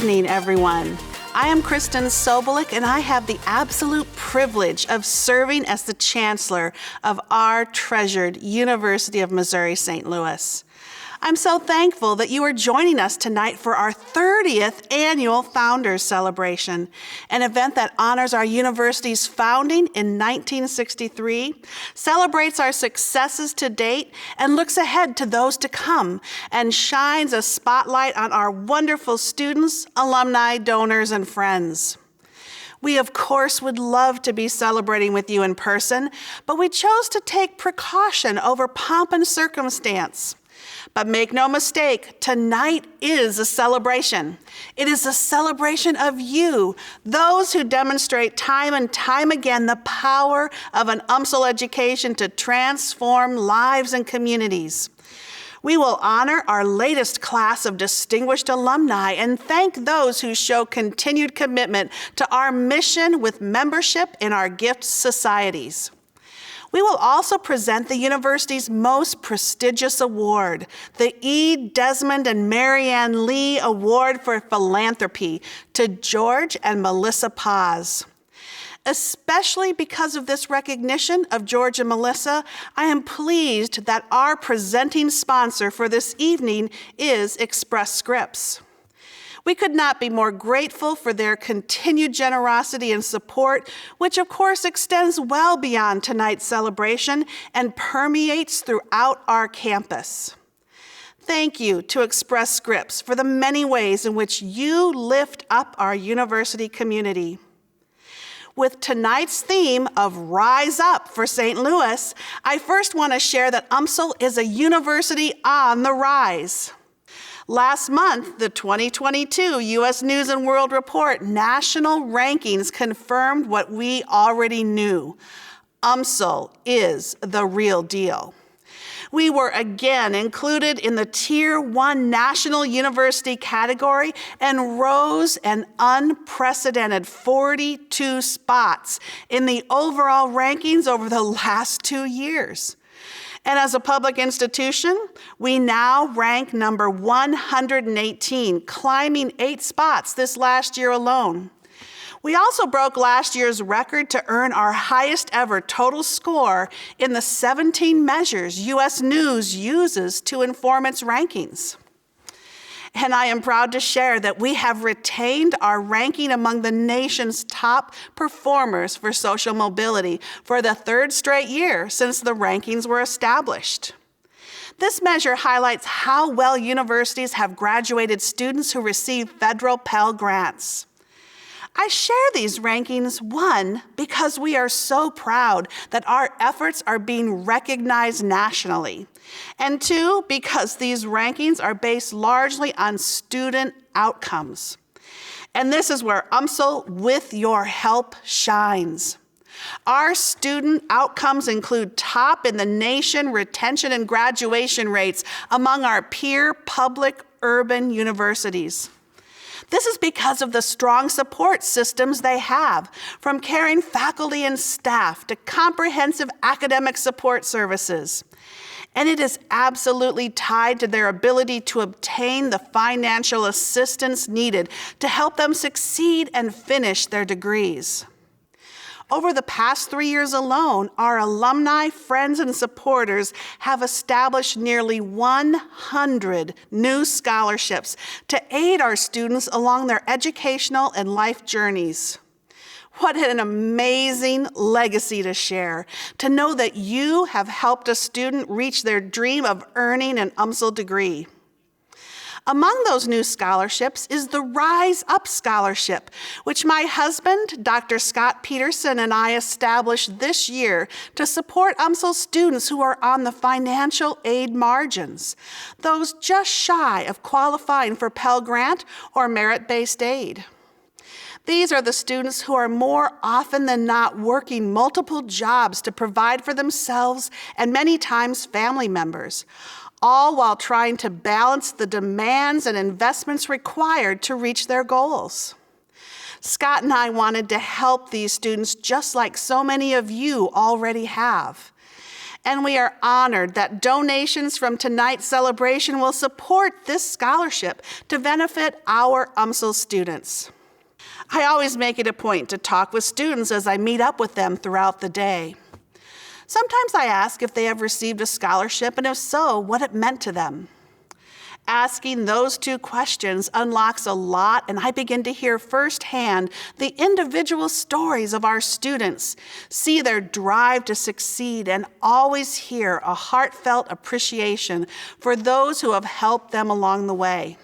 evening, everyone. I am Kristen Sobolik, and I have the absolute privilege of serving as the Chancellor of our treasured University of Missouri St. Louis. I'm so thankful that you are joining us tonight for our 30th annual Founders Celebration, an event that honors our university's founding in 1963, celebrates our successes to date, and looks ahead to those to come, and shines a spotlight on our wonderful students, alumni, donors, and friends. We, of course, would love to be celebrating with you in person, but we chose to take precaution over pomp and circumstance. But make no mistake, tonight is a celebration. It is a celebration of you, those who demonstrate time and time again the power of an UMSL education to transform lives and communities. We will honor our latest class of distinguished alumni and thank those who show continued commitment to our mission with membership in our gift societies. We will also present the university's most prestigious award, the E. Desmond and Marianne Lee Award for Philanthropy, to George and Melissa Paz. Especially because of this recognition of George and Melissa, I am pleased that our presenting sponsor for this evening is Express Scripts. We could not be more grateful for their continued generosity and support, which of course extends well beyond tonight's celebration and permeates throughout our campus. Thank you to Express Scripts for the many ways in which you lift up our university community. With tonight's theme of Rise Up for St. Louis, I first want to share that UMSL is a university on the rise. Last month, the 2022 U.S. News & World Report national rankings confirmed what we already knew. UMSL is the real deal. We were again included in the Tier 1 National University category and rose an unprecedented 42 spots in the overall rankings over the last 2 years. And as a public institution, we now rank number 118, climbing 8 spots this last year alone. We also broke last year's record to earn our highest ever total score in the 17 measures U.S. News uses to inform its rankings. And I am proud to share that we have retained our ranking among the nation's top performers for social mobility for the 3rd straight year since the rankings were established. This measure highlights how well universities have graduated students who receive federal Pell Grants. I share these rankings, one, because we are so proud that our efforts are being recognized nationally, and two, because these rankings are based largely on student outcomes. And this is where UMSL, with your help, shines. Our student outcomes include top in the nation retention and graduation rates among our peer public urban universities. This is because of the strong support systems they have, from caring faculty and staff to comprehensive academic support services. And it is absolutely tied to their ability to obtain the financial assistance needed to help them succeed and finish their degrees. Over the past 3 years alone, our alumni, friends, and supporters have established nearly 100 new scholarships to aid our students along their educational and life journeys. What an amazing legacy to share, to know that you have helped a student reach their dream of earning an UMSL degree. Among those new scholarships is the Rise Up Scholarship, which my husband, Dr. Scott Peterson, and I established this year to support UMSL students who are on the financial aid margins, those just shy of qualifying for Pell Grant or merit-based aid. These are the students who are more often than not working multiple jobs to provide for themselves and many times family members, all while trying to balance the demands and investments required to reach their goals. Scott and I wanted to help these students just like so many of you already have. And we are honored that donations from tonight's celebration will support this scholarship to benefit our UMSL students. I always make it a point to talk with students as I meet up with them throughout the day. Sometimes I ask if they have received a scholarship, and if so, what it meant to them. Asking those two questions unlocks a lot, and I begin to hear firsthand the individual stories of our students, see their drive to succeed, and always hear a heartfelt appreciation for those who have helped them along the way.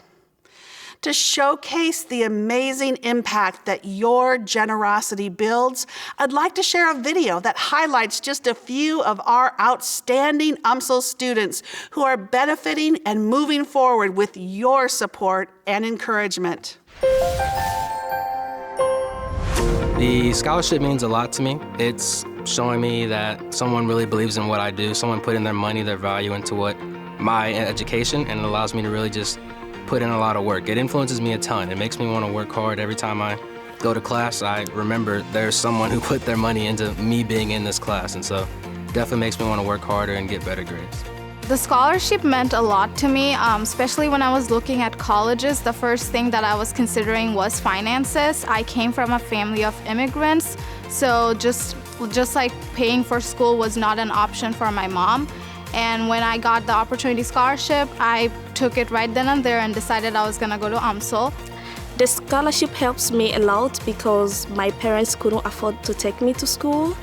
To showcase the amazing impact that your generosity builds, I'd like to share a video that highlights just a few of our outstanding UMSL students who are benefiting and moving forward with your support and encouragement. The scholarship means a lot to me. It's showing me that someone really believes in what I do, someone putting their money, their value into my education, and it allows me to really just put in a lot of work. It influences me a ton. It makes me want to work hard. Every time I go to class, I remember there's someone who put their money into me being in this class, and so definitely makes me want to work harder and get better grades. The scholarship meant a lot to me, especially when I was looking at colleges. The first thing that I was considering was finances. I came from a family of immigrants, so just like paying for school was not an option for my mom. And when I got the opportunity scholarship, I took it right then and there and decided I was gonna go to UMSL. The scholarship helps me a lot because my parents couldn't afford to take me to school.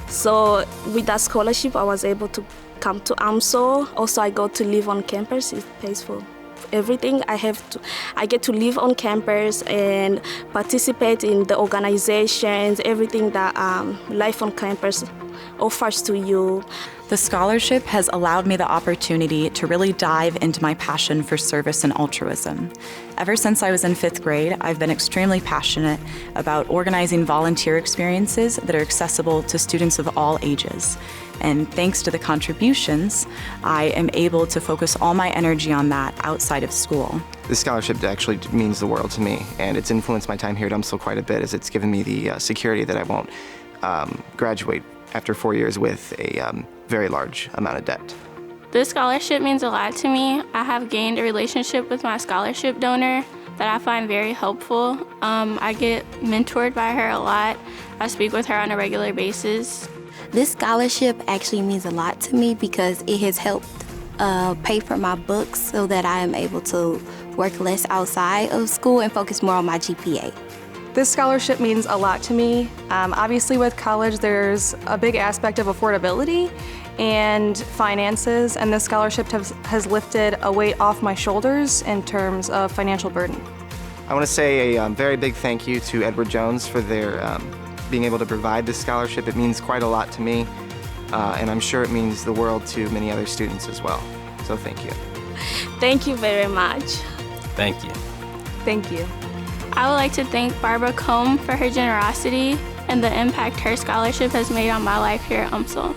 So with that scholarship, I was able to come to UMSL. Also, I got to live on campus. It pays for everything. I get to live on campus and participate in the organizations, everything that life on campus offers to you. The scholarship has allowed me the opportunity to really dive into my passion for service and altruism. Ever since I was in 5th grade, I've been extremely passionate about organizing volunteer experiences that are accessible to students of all ages. And thanks to the contributions, I am able to focus all my energy on that outside of school. This scholarship actually means the world to me, and it's influenced my time here at UMSL quite a bit, as it's given me the security that I won't graduate after 4 years with a very large amount of debt. This scholarship means a lot to me. I have gained a relationship with my scholarship donor that I find very helpful. I get mentored by her a lot. I speak with her on a regular basis. This scholarship actually means a lot to me because it has helped pay for my books so that I am able to work less outside of school and focus more on my GPA. This scholarship means a lot to me. Obviously with college there's a big aspect of affordability and finances, and this scholarship has lifted a weight off my shoulders in terms of financial burden. I want to say a very big thank you to Edward Jones for their being able to provide this scholarship. It means quite a lot to me, and I'm sure it means the world to many other students as well. So thank you. Thank you very much. Thank you. Thank you. I would like to thank Barbara Combe for her generosity and the impact her scholarship has made on my life here at UMSL.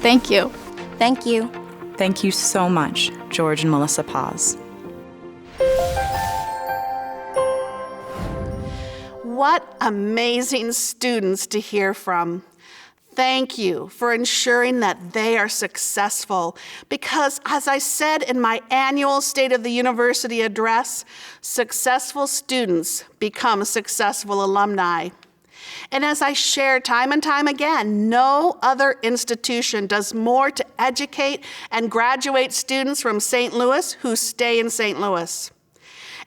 Thank you. Thank you. Thank you so much, George and Melissa Paz. What amazing students to hear from. Thank you for ensuring that they are successful because, as I said in my annual State of the University address, successful students become successful alumni. And as I share time and time again, no other institution does more to educate and graduate students from St. Louis who stay in St. Louis.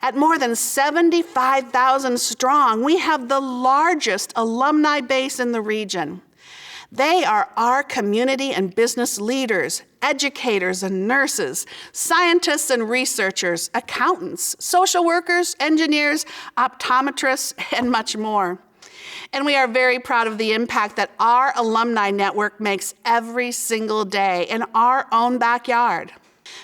At more than 75,000 strong, we have the largest alumni base in the region. They are our community and business leaders, educators and nurses, scientists and researchers, accountants, social workers, engineers, optometrists, and much more. And we are very proud of the impact that our alumni network makes every single day in our own backyard.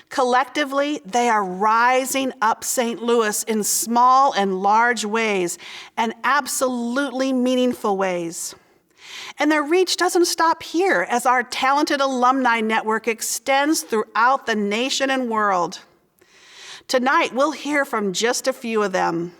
Collectively, they are rising up St. Louis in small and large ways and absolutely meaningful ways. And their reach doesn't stop here as our talented alumni network extends throughout the nation and world. Tonight, we'll hear from just a few of them.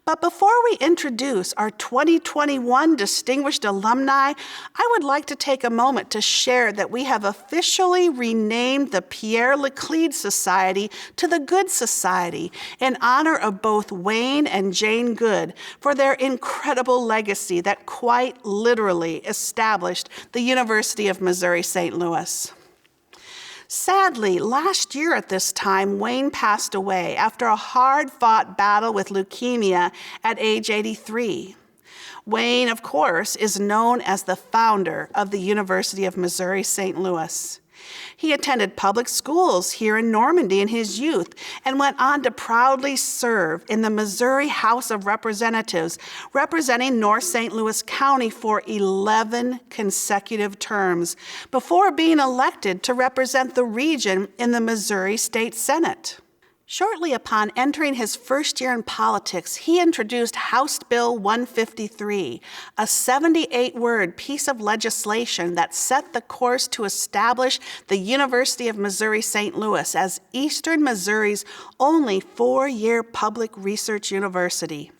But before we introduce our 2021 Distinguished Alumni, I would like to take a moment to share that we have officially renamed the Pierre Laclede Society to the Good Society in honor of both Wayne and Jane Good for their incredible legacy that quite literally established the University of Missouri-St. Louis. Sadly, last year at this time, Wayne passed away after a hard-fought battle with leukemia at age 83. Wayne, of course, is known as the founder of the University of Missouri-St. Louis. He attended public schools here in Normandy in his youth and went on to proudly serve in the Missouri House of Representatives, representing North St. Louis County for 11 consecutive terms before being elected to represent the region in the Missouri State Senate. Shortly upon entering his first year in politics, he introduced House Bill 153, a 78-word piece of legislation that set the course to establish the University of Missouri-St. Louis as Eastern Missouri's only four-year public research university.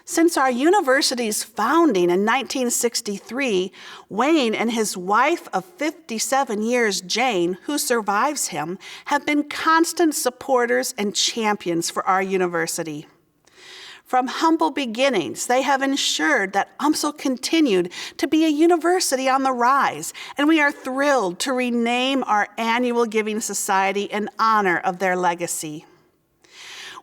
Since our university's founding in 1963, Wayne and his wife of 57 years, Jane, who survives him, have been constant supporters and champions for our university. From humble beginnings, they have ensured that UMSL continued to be a university on the rise, and we are thrilled to rename our annual Giving Society in honor of their legacy.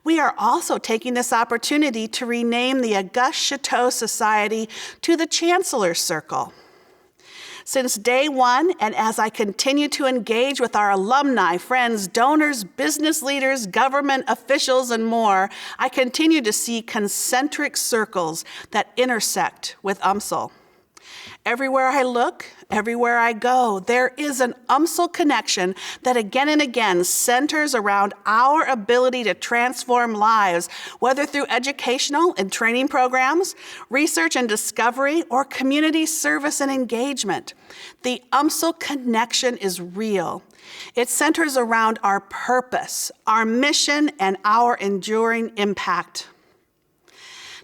We are also taking this opportunity to rename the Auguste Chateau Society to the Chancellor's Circle. Since day one, and as I continue to engage with our alumni, friends, donors, business leaders, government officials, and more, I continue to see concentric circles that intersect with UMSL. Everywhere I look, everywhere I go, there is an UMSL connection that again and again centers around our ability to transform lives, whether through educational and training programs, research and discovery, or community service and engagement. The UMSL connection is real. It centers around our purpose, our mission, and our enduring impact.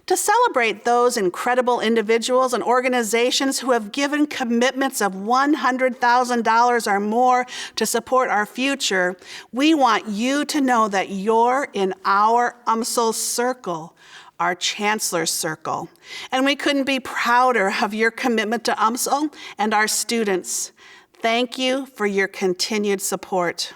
To celebrate those incredible individuals and organizations who have given commitments of $100,000 or more to support our future, we want you to know that you're in our UMSL circle, our Chancellor's Circle. And we couldn't be prouder of your commitment to UMSL and our students. Thank you for your continued support.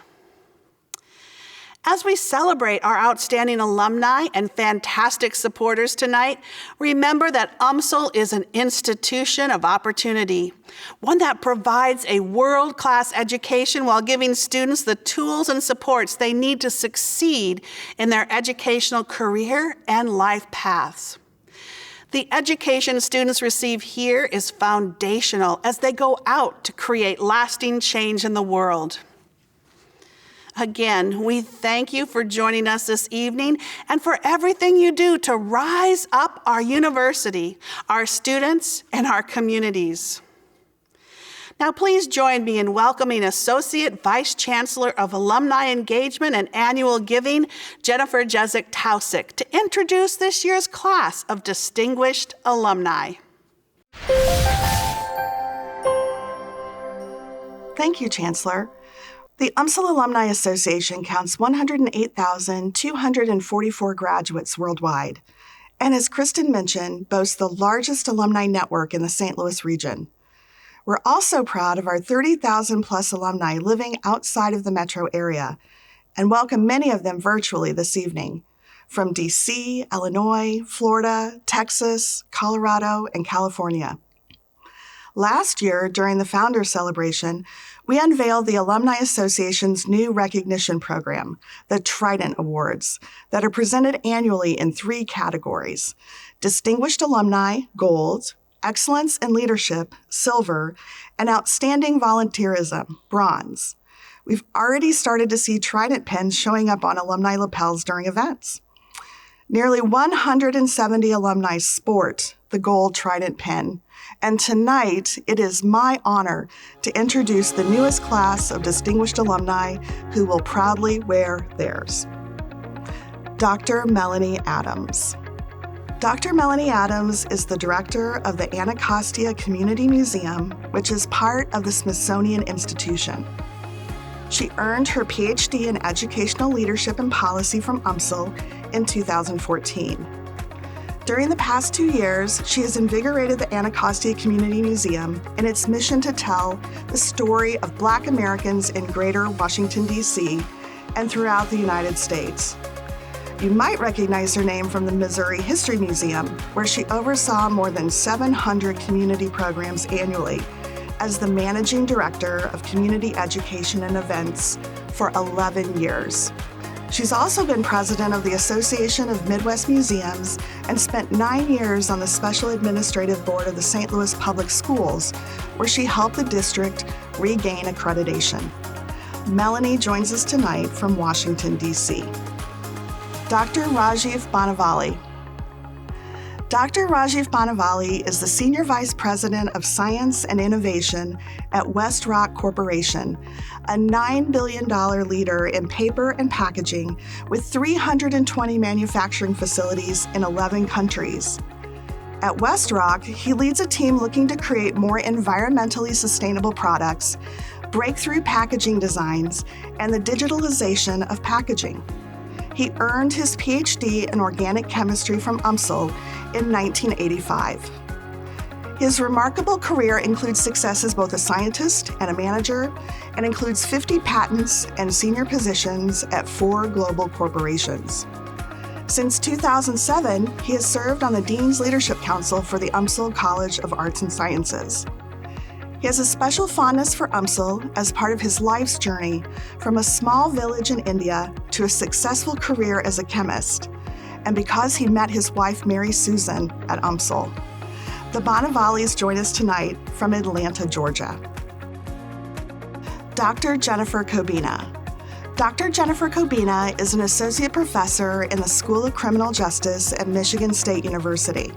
As we celebrate our outstanding alumni and fantastic supporters tonight, remember that UMSL is an institution of opportunity, one that provides a world-class education while giving students the tools and supports they need to succeed in their educational career and life paths. The education students receive here is foundational as they go out to create lasting change in the world. Again, we thank you for joining us this evening and for everything you do to rise up our university, our students, and our communities. Now, please join me in welcoming Associate Vice Chancellor of Alumni Engagement and Annual Giving, Jennifer Jezik-Tausig, to introduce this year's class of Distinguished Alumni. Thank you, Chancellor. The UMSL Alumni Association counts 108,244 graduates worldwide, and as Kristen mentioned, boasts the largest alumni network in the St. Louis region. We're also proud of our 30,000 plus alumni living outside of the metro area, and welcome many of them virtually this evening, from DC, Illinois, Florida, Texas, Colorado, and California. Last year, during the Founders Celebration, we unveiled the Alumni Association's new recognition program, the Trident Awards, that are presented annually in three categories: Distinguished Alumni, Gold; Excellence in Leadership, Silver; and Outstanding Volunteerism, Bronze. We've already started to see Trident pens showing up on alumni lapels during events. Nearly 170 alumni sport the gold Trident pen, and tonight it is my honor to introduce the newest class of Distinguished Alumni who will proudly wear theirs. Dr. Melanie Adams. Dr. Melanie Adams is the director of the Anacostia Community Museum, which is part of the Smithsonian Institution. She earned her PhD in Educational Leadership and Policy from UMSL in 2014. During the past 2 years, she has invigorated the Anacostia Community Museum in its mission to tell the story of Black Americans in Greater Washington, D.C., and throughout the United States. You might recognize her name from the Missouri History Museum, where she oversaw more than 700 community programs annually as the managing director of community education and events for 11 years. She's also been president of the Association of Midwest Museums and spent 9 years on the Special Administrative Board of the St. Louis Public Schools, where she helped the district regain accreditation. Melanie joins us tonight from Washington, D.C. Dr. Rajiv Banavalli. Dr. Rajiv Banavalli is the Senior Vice President of Science and Innovation at West Rock Corporation, a $9 billion leader in paper and packaging with 320 manufacturing facilities in 11 countries. At West Rock, he leads a team looking to create more environmentally sustainable products, breakthrough packaging designs, and the digitalization of packaging. He earned his PhD in organic chemistry from UMSL in 1985. His remarkable career includes success as both a scientist and a manager, and includes 50 patents and senior positions at 4 global corporations. Since 2007, he has served on the Dean's Leadership Council for the UMSL College of Arts and Sciences. He has a special fondness for UMSL as part of his life's journey from a small village in India to a successful career as a chemist, and because he met his wife Mary Susan at UMSL. The Banavallis join us tonight from Atlanta, Georgia. Dr. Jennifer Kobina. Dr. Jennifer Kobina is an associate professor in the School of Criminal Justice at Michigan State University.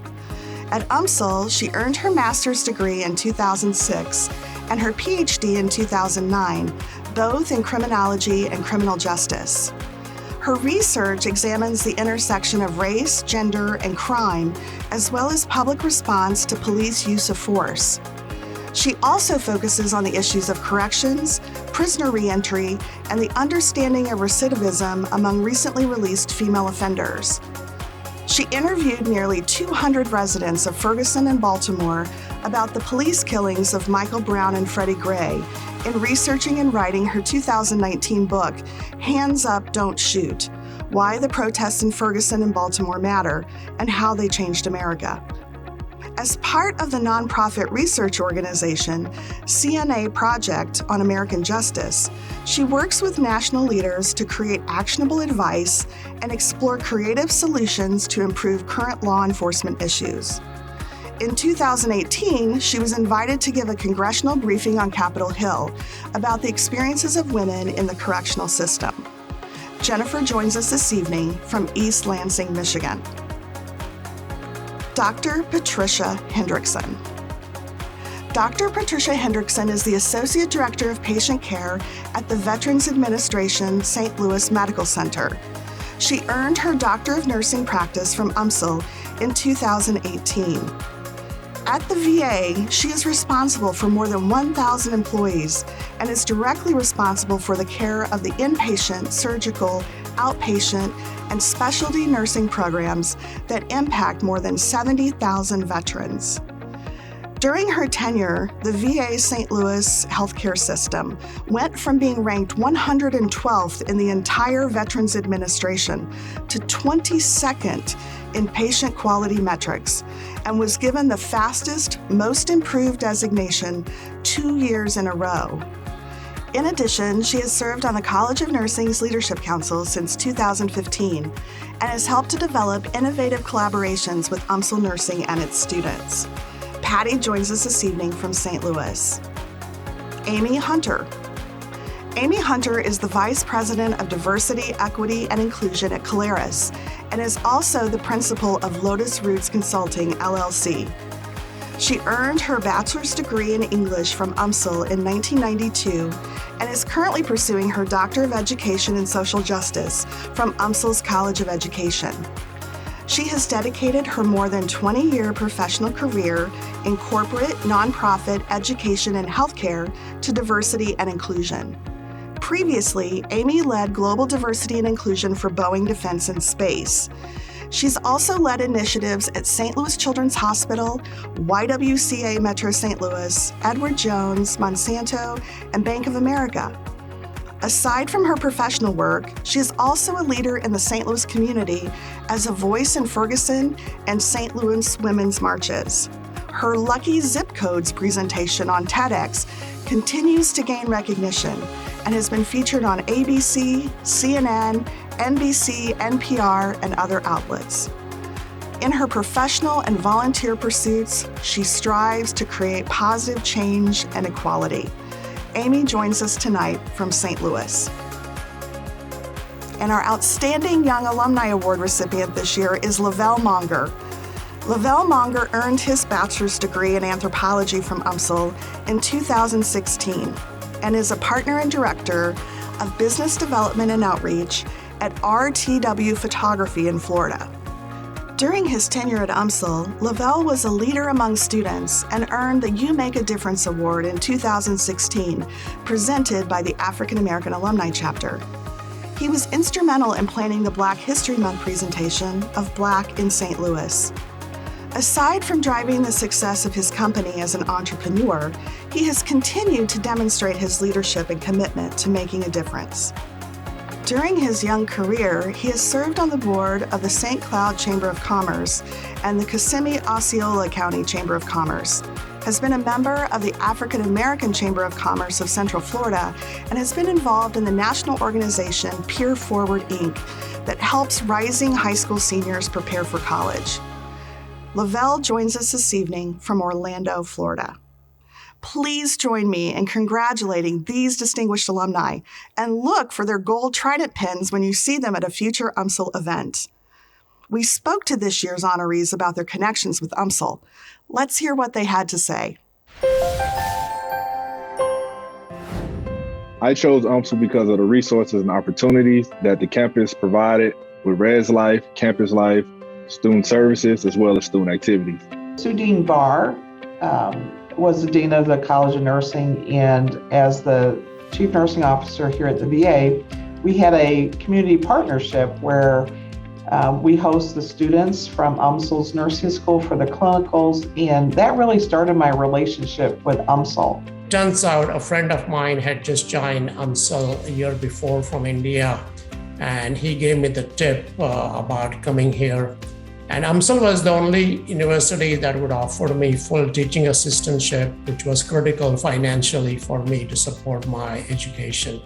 At UMSL, she earned her master's degree in 2006 and her PhD in 2009, both in criminology and criminal justice. Her research examines the intersection of race, gender, and crime, as well as public response to police use of force. She also focuses on the issues of corrections, prisoner reentry, and the understanding of recidivism among recently released female offenders. She interviewed nearly 200 residents of Ferguson and Baltimore about the police killings of Michael Brown and Freddie Gray in researching and writing her 2019 book, Hands Up, Don't Shoot: Why the Protests in Ferguson and Baltimore Matter and How They Changed America. As part of the nonprofit research organization CNA Project on American Justice, she works with national leaders to create actionable advice and explore creative solutions to improve current law enforcement issues. In 2018, she was invited to give a congressional briefing on Capitol Hill about the experiences of women in the correctional system. Jennifer joins us this evening from East Lansing, Michigan. Dr. Patricia Hendrickson. Dr. Patricia Hendrickson is the Associate Director of Patient Care at the Veterans Administration St. Louis Medical Center. She earned her Doctor of Nursing practice from UMSL in 2018. At the VA, she is responsible for more than 1,000 employees and is directly responsible for the care of the inpatient, surgical, outpatient, and specialty nursing programs that impact more than 70,000 veterans. During her tenure, the VA St. Louis healthcare system went from being ranked 112th in the entire Veterans Administration to 22nd in patient quality metrics and was given the fastest, most improved designation 2 years in a row. In addition, she has served on the College of Nursing's Leadership Council since 2015 and has helped to develop innovative collaborations with UMSL Nursing and its students. Patty joins us this evening from St. Louis. Amy Hunter. Amy Hunter is the Vice President of Diversity, Equity, and Inclusion at Caleres and is also the principal of Lotus Roots Consulting, LLC. She earned her bachelor's degree in English from UMSL in 1992 and is currently pursuing her Doctor of Education in Social Justice from UMSL's College of Education. She has dedicated her more than 20-year professional career in corporate, nonprofit, education, and healthcare to diversity and inclusion. Previously, Amy led global diversity and inclusion for Boeing Defense and Space. She's also led initiatives at St. Louis Children's Hospital, YWCA Metro St. Louis, Edward Jones, Monsanto, and Bank of America. Aside from her professional work, she is also a leader in the St. Louis community as a voice in Ferguson and St. Louis women's marches. Her Lucky Zip Codes presentation on TEDx continues to gain recognition and has been featured on ABC, CNN, NBC, NPR, and other outlets. In her professional and volunteer pursuits, she strives to create positive change and equality. Amy joins us tonight from St. Louis. And our Outstanding Young Alumni Award recipient this year is Lavelle Monger. Lavelle Monger earned his bachelor's degree in anthropology from UMSL in 2016 and is a partner and director of business development and outreach at RTW Photography in Florida. During his tenure at UMSL, Lavelle was a leader among students and earned the You Make a Difference Award in 2016, presented by the African American Alumni Chapter. He was instrumental in planning the Black History Month presentation of Black in St. Louis. Aside from driving the success of his company as an entrepreneur, he has continued to demonstrate his leadership and commitment to making a difference. During his young career, he has served on the board of the St. Cloud Chamber of Commerce and the Kissimmee-Osceola County Chamber of Commerce, has been a member of the African American Chamber of Commerce of Central Florida, and has been involved in the national organization Peer Forward, Inc. that helps rising high school seniors prepare for college. Lavelle joins us this evening from Orlando, Florida. Please join me in congratulating these distinguished alumni and look for their gold Trident pins when you see them at a future UMSL event. We spoke to this year's honorees about their connections with UMSL. Let's hear what they had to say. I chose UMSL because of the resources and opportunities that the campus provided with Res Life, Campus Life, student services, as well as student activities. Sudine Barr was the Dean of the College of Nursing, and as the Chief Nursing Officer here at the VA, we had a community partnership where we host the students from UMSL's nursing school for the clinicals, and that really started my relationship with UMSL. Turns out a friend of mine had just joined UMSL a year before from India, and he gave me the tip about coming here. And UMSL was the only university that would offer me full teaching assistantship, which was critical financially for me to support my education.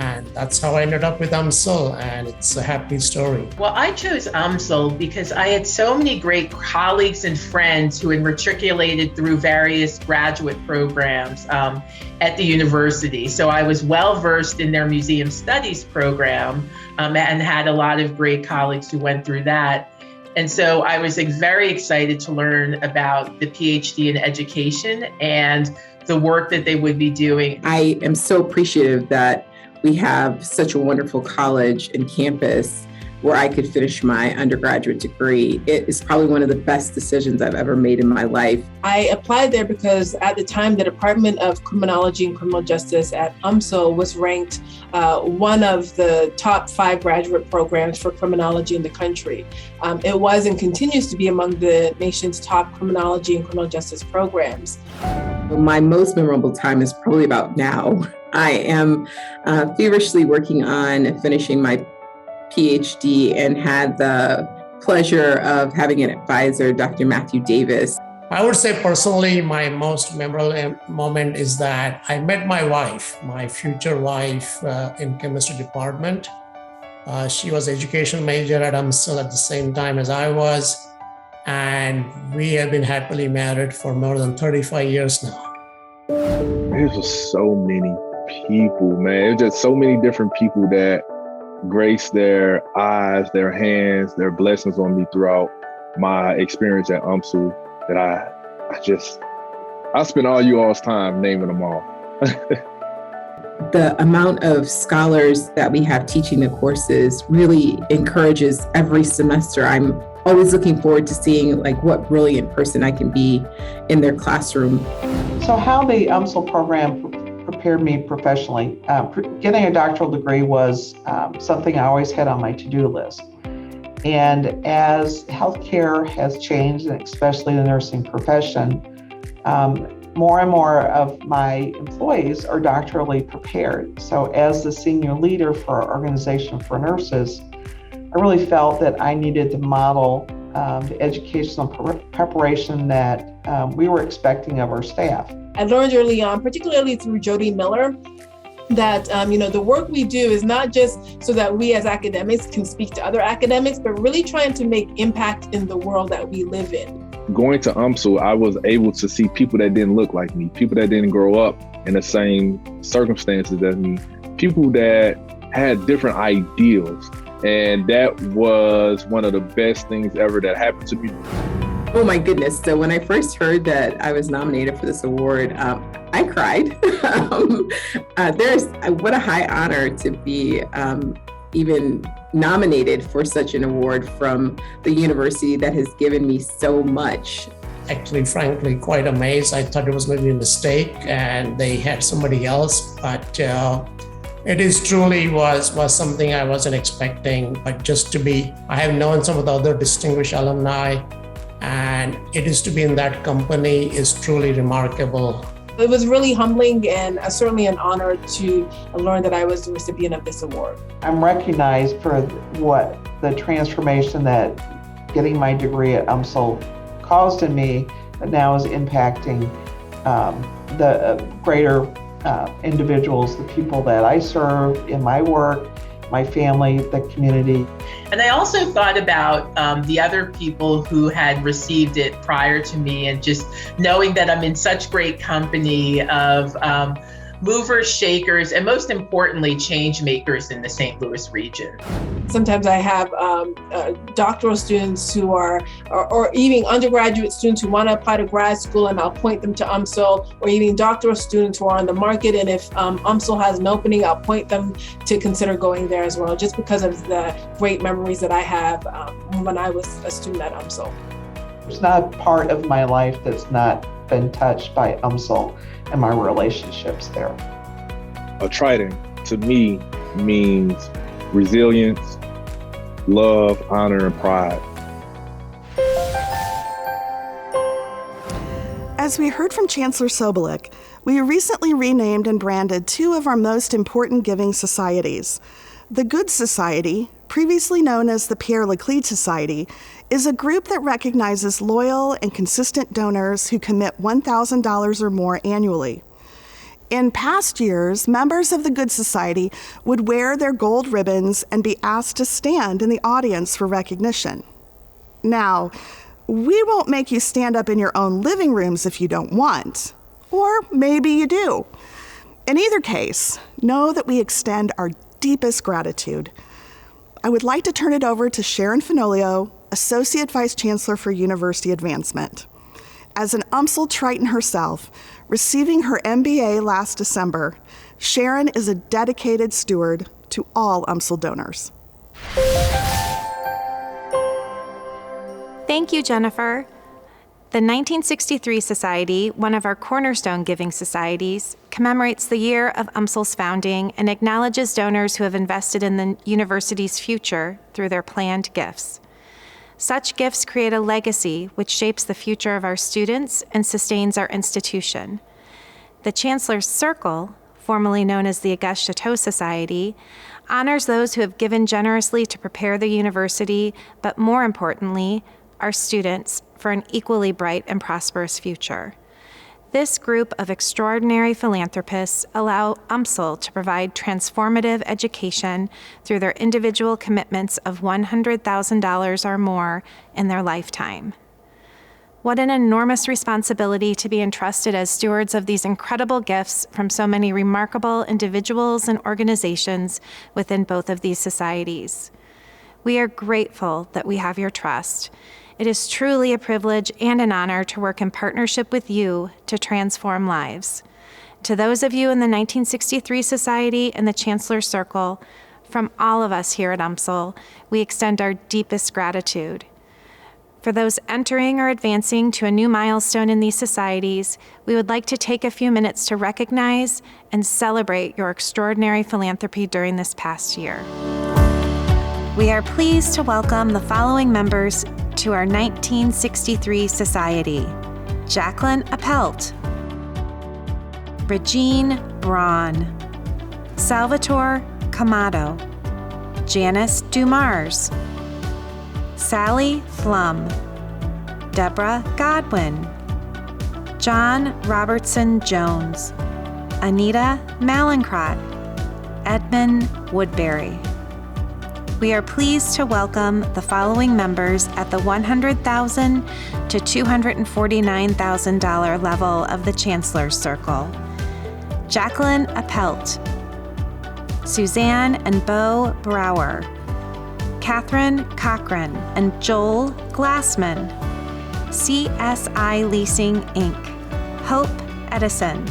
And that's how I ended up with UMSL, and it's a happy story. Well, I chose UMSL because I had so many great colleagues and friends who had matriculated through various graduate programs at the university. So I was well versed in their museum studies program and had a lot of great colleagues who went through that. And so I was very excited to learn about the PhD in education and the work that they would be doing. I am so appreciative that we have such a wonderful college and campus where I could finish my undergraduate degree. It is probably one of the best decisions I've ever made in my life. I applied there because at the time, the Department of Criminology and Criminal Justice at UMSL was ranked one of the top 5 graduate programs for criminology in the country. It was and continues to be among the nation's top criminology and criminal justice programs. My most memorable time is probably about now. I am feverishly working on finishing my PhD and had the pleasure of having an advisor, Dr. Matthew Davis. I would say personally, my most memorable moment is that I met my wife, my future wife, in chemistry department. She was education major at UMSL at the same time as I was, and we have been happily married for more than 35 years now. There's just so many people, man. There's just so many different people that grace their eyes, their hands, their blessings on me throughout my experience at UMSL that I spend all you all's time naming them all. The amount of scholars that we have teaching the courses really encourages every semester. I'm always looking forward to seeing like what brilliant person I can be in their classroom. So how the UMSL program prepared me professionally. Getting a doctoral degree was something I always had on my to-do list. And as healthcare has changed, and especially the nursing profession, more and more of my employees are doctorally prepared. So as the senior leader for our organization for nurses, I really felt that I needed to model the educational preparation that we were expecting of our staff. I learned early on, particularly through Jody Miller, that the work we do is not just so that we as academics can speak to other academics, but really trying to make impact in the world that we live in. Going to UMSL, I was able to see people that didn't look like me, people that didn't grow up in the same circumstances as me, people that had different ideals. And that was one of the best things ever that happened to me. Oh my goodness. So when I first heard that I was nominated for this award, I cried. What a high honor to be even nominated for such an award from the university that has given me so much. Actually, frankly, quite amazed. I thought it was maybe a mistake and they had somebody else, but it is truly was something I wasn't expecting. But just to be, I have known some of the other distinguished alumni, and it is to be in that company is truly remarkable. It was really humbling and certainly an honor to learn that I was the recipient of this award. I'm recognized for what the transformation that getting my degree at UMSL caused in me, that now is impacting the greater individuals, the people that I serve in my work, my family, the community. And I also thought about the other people who had received it prior to me, and just knowing that I'm in such great company of movers, shakers, and most importantly, change makers in the St. Louis region. Sometimes I have doctoral students who are, or even undergraduate students who want to apply to grad school, and I'll point them to UMSL, or even doctoral students who are on the market. And if UMSL has an opening, I'll point them to consider going there as well, just because of the great memories that I have when I was a student at UMSL. There's not a part of my life that's not been touched by UMSL and my relationships there. A trident to me means resilience, love, honor, and pride. As we heard from Chancellor Sobolik, we recently renamed and branded two of our most important giving societies. The Good Society, previously known as the Pierre Laclede Society, is a group that recognizes loyal and consistent donors who commit $1,000 or more annually. In past years, members of the Good Society would wear their gold ribbons and be asked to stand in the audience for recognition. Now, we won't make you stand up in your own living rooms if you don't want, or maybe you do. In either case, know that we extend our deepest gratitude. I would like to turn it over to Sharon Fenolio, Associate Vice Chancellor for University Advancement. As an UMSL Triton herself, receiving her MBA last December, Sharon is a dedicated steward to all UMSL donors. Thank you, Jennifer. The 1963 Society, one of our cornerstone giving societies, commemorates the year of UMSL's founding and acknowledges donors who have invested in the university's future through their planned gifts. Such gifts create a legacy which shapes the future of our students and sustains our institution. The Chancellor's Circle, formerly known as the Auguste Chateau Society, honors those who have given generously to prepare the university, but more importantly, our students for an equally bright and prosperous future. This group of extraordinary philanthropists allow UMSL to provide transformative education through their individual commitments of $100,000 or more in their lifetime. What an enormous responsibility to be entrusted as stewards of these incredible gifts from so many remarkable individuals and organizations within both of these societies. We are grateful that we have your trust. It is truly a privilege and an honor to work in partnership with you to transform lives. To those of you in the 1963 Society and the Chancellor's Circle, from all of us here at UMSL, we extend our deepest gratitude. For those entering or advancing to a new milestone in these societies, we would like to take a few minutes to recognize and celebrate your extraordinary philanthropy during this past year. We are pleased to welcome the following members to our 1963 Society: Jacqueline Appelt, Regine Braun, Salvatore Camato, Janice Dumars, Sally Flum, Deborah Godwin, John Robertson Jones, Anita Malincrot, Edmund Woodbury. We are pleased to welcome the following members at the $100,000 to $249,000 level of the Chancellor's Circle: Jacqueline Appelt, Suzanne and Bo Brower, Catherine Cochran and Joel Glassman, CSI Leasing Inc., Hope Edison,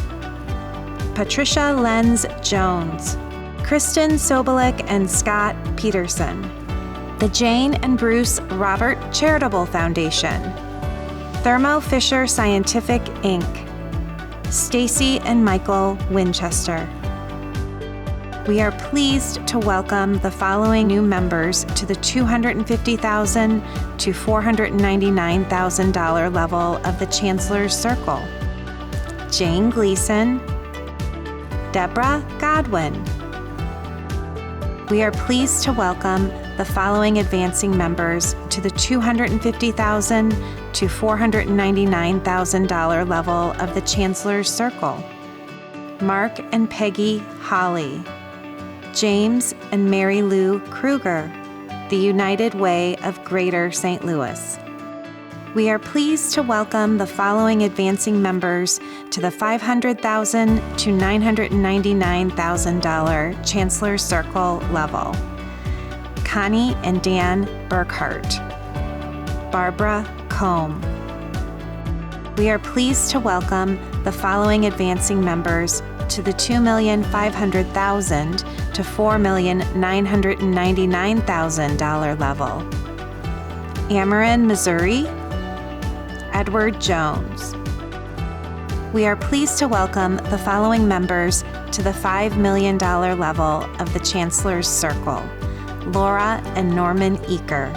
Patricia Lenz Jones, Kristen Sobolik and Scott Peterson, the Jane and Bruce Robert Charitable Foundation, Thermo Fisher Scientific Inc., Stacy and Michael Winchester. We are pleased to welcome the following new members to the $250,000 to $499,000 level of the Chancellor's Circle: Jane Gleason, Deborah Godwin. We are pleased to welcome the following advancing members to the $250,000 to $499,000 level of the Chancellor's Circle: Mark and Peggy Holly, James and Mary Lou Kruger, the United Way of Greater St. Louis. We are pleased to welcome the following advancing members to the $500,000 to $999,000 Chancellor's Circle level: Connie and Dan Burkhart, Barbara Combe. We are pleased to welcome the following advancing members to the $2,500,000 to $4,999,000 level: Ameren, Missouri, Edward Jones. We are pleased to welcome the following members to the $5 million level of the Chancellor's Circle: Laura and Norman Eaker.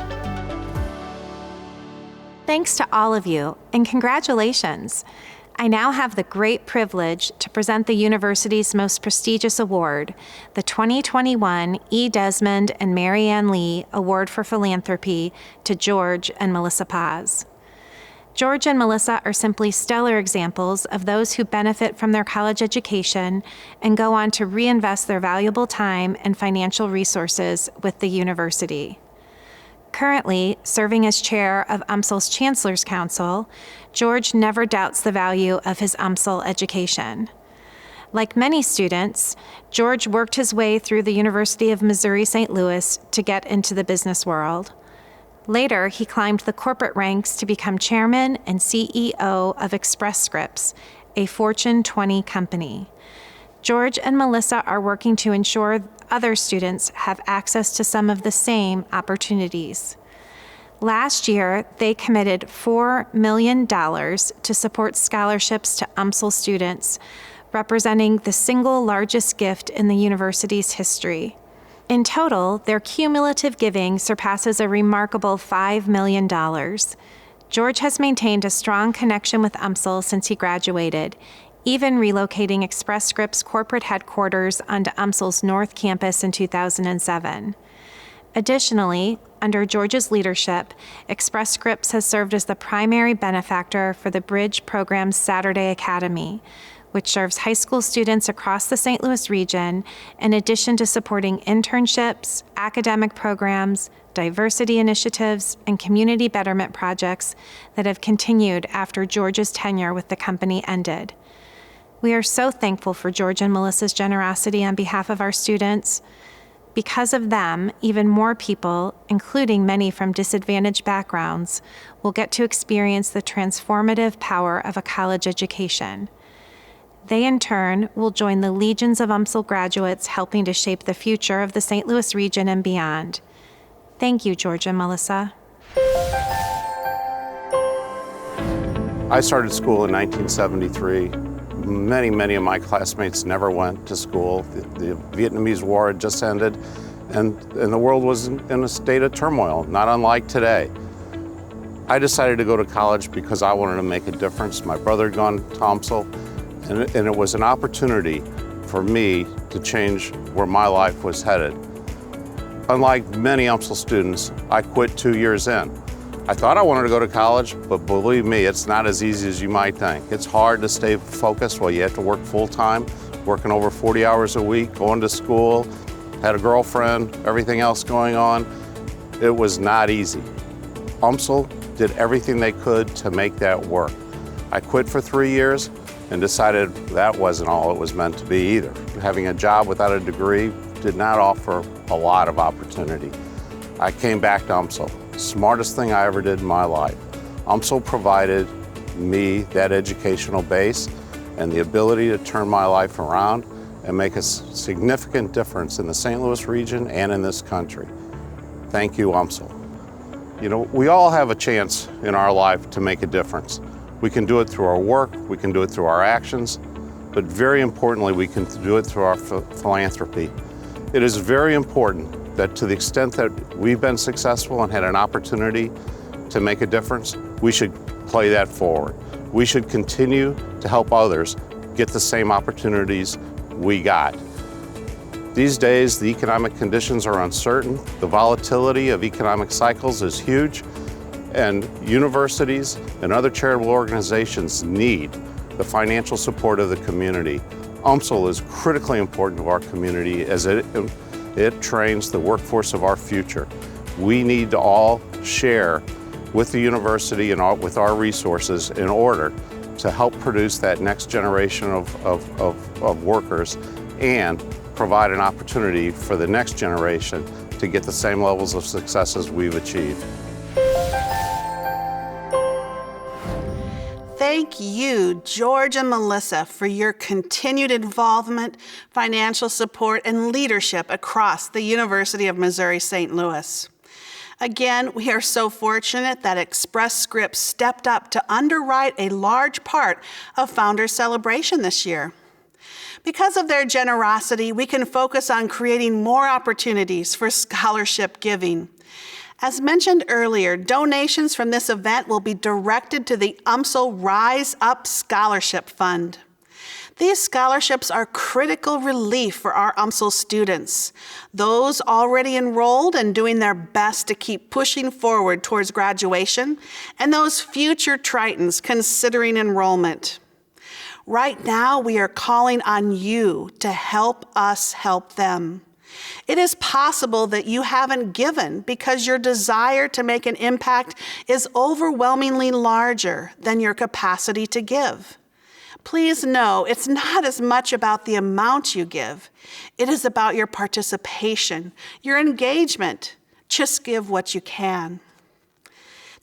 Thanks to all of you, and congratulations. I now have the great privilege to present the university's most prestigious award, the 2021 E. Desmond and Mary Ann Lee Award for Philanthropy, to George and Melissa Paz. George and Melissa are simply stellar examples of those who benefit from their college education and go on to reinvest their valuable time and financial resources with the university. Currently serving as chair of UMSL's Chancellor's Council, George never doubts the value of his UMSL education. Like many students, George worked his way through the University of Missouri St. Louis to get into the business world. Later, he climbed the corporate ranks to become chairman and CEO of Express Scripts, a Fortune 20 company. George and Melissa are working to ensure other students have access to some of the same opportunities. Last year, they committed $4 million to support scholarships to UMSL students, representing the single largest gift in the university's history. In total, their cumulative giving surpasses a remarkable $5 million. George has maintained a strong connection with UMSL since he graduated, even relocating Express Scripts' corporate headquarters onto UMSL's North Campus in 2007. Additionally, under George's leadership, Express Scripts has served as the primary benefactor for the Bridge Program's Saturday Academy, which serves high school students across the St. Louis region, in addition to supporting internships, academic programs, diversity initiatives, and community betterment projects that have continued after George's tenure with the company ended. We are so thankful for George and Melissa's generosity on behalf of our students. Because of them, even more people, including many from disadvantaged backgrounds, will get to experience the transformative power of a college education. They, in turn, will join the legions of UMSL graduates helping to shape the future of the St. Louis region and beyond. Thank you, George and Melissa. I started school in 1973. Many of my classmates never went to school. The Vietnamese War had just ended, and the world was in a state of turmoil, not unlike today. I decided to go to college because I wanted to make a difference. My brother had gone to UMSL, and it was an opportunity for me to change where my life was headed. Unlike many UMSL students, I quit 2 years in. I thought I wanted to go to college, but believe me, it's not as easy as you might think. It's hard to stay focused while you have to work full-time, working over 40 hours a week, going to school, had a girlfriend, everything else going on. It was not easy. UMSL did everything they could to make that work. I quit for 3 years and decided that wasn't all it was meant to be either. Having a job without a degree did not offer a lot of opportunity. I came back to UMSL. Smartest thing I ever did in my life. UMSL provided me that educational base and the ability to turn my life around and make a significant difference in the St. Louis region and in this country. Thank you, UMSL. You know, we all have a chance in our life to make a difference. We can do it through our work, we can do it through our actions, but very importantly, we can do it through our philanthropy. It is very important that to the extent that we've been successful and had an opportunity to make a difference, we should play that forward. We should continue to help others get the same opportunities we got. These days, the economic conditions are uncertain. The volatility of economic cycles is huge, and universities and other charitable organizations need the financial support of the community. UMSL is critically important to our community as it trains the workforce of our future. We need to all share with the university and with our resources in order to help produce that next generation of workers and provide an opportunity for the next generation to get the same levels of success as we've achieved. Thank you, George and Melissa, for your continued involvement, financial support, and leadership across the University of Missouri-St. Louis. Again, we are so fortunate that Express Scripts stepped up to underwrite a large part of Founders Celebration this year. Because of their generosity, we can focus on creating more opportunities for scholarship giving. As mentioned earlier, donations from this event will be directed to the UMSL Rise Up Scholarship Fund. These scholarships are critical relief for our UMSL students, those already enrolled and doing their best to keep pushing forward towards graduation, and those future Tritons considering enrollment. Right now, we are calling on you to help us help them. It is possible that you haven't given because your desire to make an impact is overwhelmingly larger than your capacity to give. Please know it's not as much about the amount you give. It is about your participation, your engagement. Just give what you can.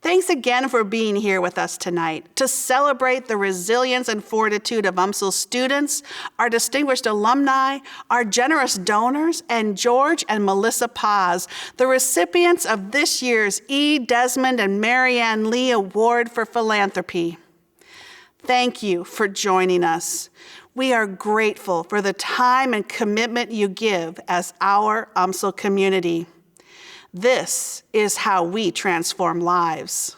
Thanks again for being here with us tonight to celebrate the resilience and fortitude of UMSL students, our distinguished alumni, our generous donors, and George and Melissa Paz, the recipients of this year's E. Desmond and Marianne Lee Award for Philanthropy. Thank you for joining us. We are grateful for the time and commitment you give as our UMSL community. This is how we transform lives.